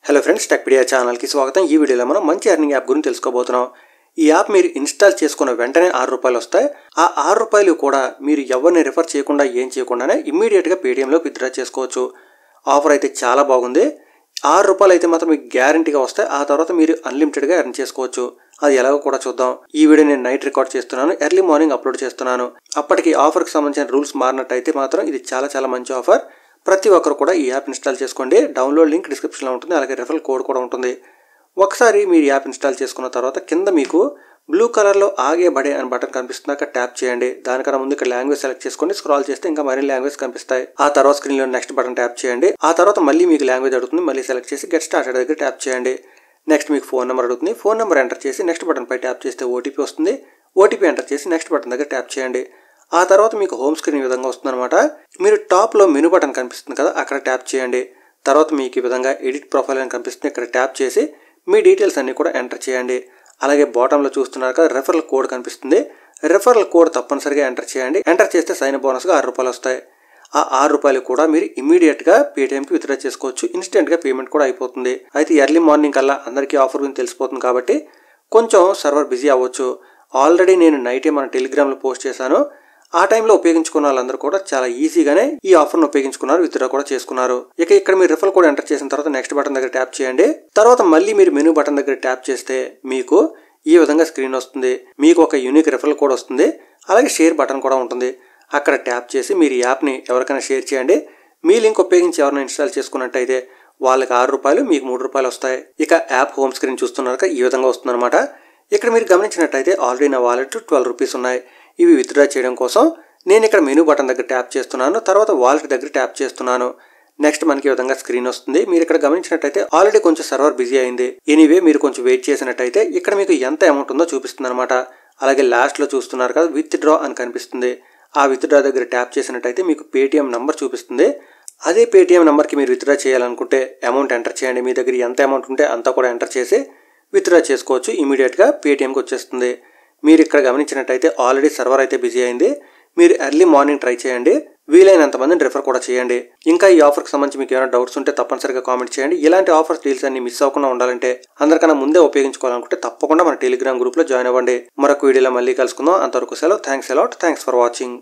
Hello friends, Techpedia ఛానల్కి స్వాగతం. ఈ వీడియోలో మనం మంచి ఎర్నింగ్ యాప్ గురించి తెలుసుకోబోతున్నాం. ఈ యాప్ మీరు ఇన్స్టాల్ చేసుకున్న వెంటనే ₹6 వస్తాయి. ఆ ₹6 కూడా మీరు ఎవరిని రిఫర్ చేయకుండా ఏం చేయకుండానే ఇమ్మీడియట్గా పేటీఎంలో విత్డ్రా చేసుకోవచ్చు. ఆఫర్ అయితే చాలా బాగుంది. ₹6 అయితే మాత్రం మీకు గ్యారంటీగా వస్తాయి. ఆ తర్వాత మీరు అన్లిమిటెడ్గా ఎర్న్ చేసుకోవచ్చు. అది ఎలాగో కూడా చూద్దాం. ఈ వీడియో నేను నైట్ రికార్డ్ చేస్తున్నాను, ఎర్లీ మార్నింగ్ అప్లోడ్ చేస్తున్నాను. అప్పటికి ఆఫర్కి సంబంధించిన రూల్స్ మారినట్టయితే మాత్రం ఇది చాలా మంచి ఆఫర్. ప్రతి ఒక్కరు కూడా ఈ యాప్ ఇన్స్టాల్ చేసుకోండి. డౌన్లోడ్ లింక్ డిస్క్రిప్షన్లో ఉంటుంది, అలాగే రెఫరల్ కోడ్ కూడా ఉంటుంది. ఒకసారి మీరు యాప్ ఇన్స్టాల్ చేసుకున్న తర్వాత కింద మీకు బ్లూ కలర్లో ఆగే బడే అని బటన్ కనిపిస్తుంది, అక్కడ ట్యాప్ చేయండి. దానికన్నా ముందు ఇక్కడ లాంగ్వేజ్ సెలెక్ట్ చేసుకోండి. స్క్రాల్ చేస్తే ఇంకా మరిన్ని లాంగ్వేజ్ కనిపిస్తాయి. ఆ తర్వాత స్క్రీన్లో నెక్స్ట్ బటన్ ట్యాప్ చేయండి. ఆ తర్వాత మళ్ళీ మీకు లాంగ్వేజ్ అడుగుతుంది, మళ్ళీ సెలెక్ట్ చేసి గెట్ స్టార్టెడ్ దగ్గర ట్యాప్ చేయండి. నెక్స్ట్ మీకు ఫోన్ నెంబర్ అడుగుతుంది. ఫోన్ నెంబర్ ఎంటర్ చేసి నెక్స్ట్ బటన్ పై ట్యాప్ చేస్తే ఓటీపీ వస్తుంది. ఓటీపీ ఎంటర్ చేసి నెక్స్ట్ బటన్ దగ్గర ట్యాప్ చేయండి. ఆ తర్వాత మీకు హోమ్ స్క్రీన్ ఈ విధంగా వస్తుందన్నమాట. మీరు టాప్లో మెనూ బటన్ కనిపిస్తుంది కదా, అక్కడ ట్యాప్ చేయండి. తర్వాత మీకు ఈ విధంగా ఎడిట్ ప్రొఫైల్ అని కనిపిస్తుంది, ఇక్కడ ట్యాప్ చేసి మీ డీటెయిల్స్ అన్ని కూడా ఎంటర్ చేయండి. అలాగే బాటంలో చూస్తున్నారు కదా, రెఫరల్ కోడ్ కనిపిస్తుంది. రెఫరల్ కోడ్ తప్పనిసరిగా ఎంటర్ చేయండి. ఎంటర్ చేస్తే సైన్ బోనస్గా ₹6 వస్తాయి. ఆ ₹6 కూడా మీరు ఇమీడియట్గా పేటీఎంకి విత్డ్రా చేసుకోవచ్చు. ఇన్స్టెంట్గా పేమెంట్ కూడా అయిపోతుంది. అయితే ఎర్లీ మార్నింగ్ కల్లా అందరికీ ఆఫర్ గురించి తెలిసిపోతుంది కాబట్టి కొంచెం సర్వర్ బిజీ అవ్వచ్చు. ఆల్రెడీ నేను నైటే మన టెలిగ్రామ్లో పోస్ట్ చేశాను. ఆ టైంలో ఉపయోగించుకున్న వాళ్ళందరూ కూడా చాలా ఈజీగానే ఈ ఆఫర్ను ఉపయోగించుకున్నారు, విత్డ్రా కూడా చేసుకున్నారు. ఇక ఇక్కడ మీరు రిఫరల్ కోడ్ ఎంటర్ చేసిన తర్వాత నెక్స్ట్ బటన్ దగ్గర ట్యాప్ చేయండి. తర్వాత మళ్ళీ మీరు మెనూ బటన్ దగ్గర ట్యాప్ చేస్తే మీకు ఈ విధంగా స్క్రీన్ వస్తుంది. మీకు ఒక యూనిక్ రిఫరల్ కోడ్ వస్తుంది, అలాగే షేర్ బటన్ కూడా ఉంటుంది. అక్కడ ట్యాప్ చేసి మీరు యాప్ని ఎవరికైనా షేర్ చేయండి. మీ లింక్ ఉపయోగించి ఎవరైనా ఇన్స్టాల్ చేసుకున్నట్టయితే వాళ్ళకి ₹6, మీకు ₹3 వస్తాయి. ఇక యాప్ హోమ్ స్క్రీన్ చూస్తున్నాక ఈ విధంగా వస్తుందన్నమాట. ఇక్కడ మీరు గమనించినట్టయితే ఆల్రెడీ నా వాలెట్ ₹12 ఉన్నాయి. ఇవి విత్డ్రా చేయడం కోసం నేను ఇక్కడ మెనూ బటన్ దగ్గర ట్యాప్ చేస్తున్నాను. తర్వాత వాలెట్ దగ్గర ట్యాప్ చేస్తున్నాను. నెక్స్ట్ మనకి ఈ విధంగా స్క్రీన్ వస్తుంది. మీరు ఇక్కడ గమనించినట్టయితే ఆల్రెడీ కొంచెం సర్వర్ బిజీ అయింది. ఎనీవే మీరు కొంచెం వెయిట్ చేసినట్టయితే ఇక్కడ మీకు ఎంత అమౌంట్ ఉందో చూపిస్తుంది అనమాట. అలాగే లాస్ట్లో చూస్తున్నారు కదా, విత్డ్రా అని కనిపిస్తుంది. ఆ విత్డ్రా దగ్గర ట్యాప్ చేసినట్టయితే మీకు పేటీఎం నంబర్ చూపిస్తుంది. అదే పేటీఎం నెంబర్కి మీరు విత్డ్రా చేయాలనుకుంటే అమౌంట్ ఎంటర్ చేయండి. మీ దగ్గర ఎంత అమౌంట్ ఉంటే అంతా కూడా ఎంటర్ చేసి విత్డ్రా చేసుకోవచ్చు. ఇమీడియట్గా పేటీఎంకి వచ్చేస్తుంది. మీరు ఇక్కడ గమనించినట్టయితే ఆల్రెడీ సర్వర్ అయితే బిజీ అయింది. మీరు ఎర్లీ మార్నింగ్ ట్రై చేయండి. వీలైనంత మందిని రిఫర్ కూడా చేయండి. ఇంకా ఈ ఆఫర్కి సంబంధించి మీకు ఏమైనా డౌట్స్ ఉంటే తప్పనిసరిగా కామెంట్ చేయండి. ఇలాంటి ఆఫర్స్ డీల్స్ అన్ని మిస్ అవ్వకుండా ఉండాలంటే, అందరికన్నా ముందే ఉపయోగించుకోవాలనుకుంటే తప్పకుండా మన టెలిగ్రామ్ గ్రూప్లో జాయిన్ అవ్వండి. మరొక వీడియోలో మళ్ళీ కలుసుకుందాం. అంతవరకు సెలవు. Thanks a lot. Thanks for watching.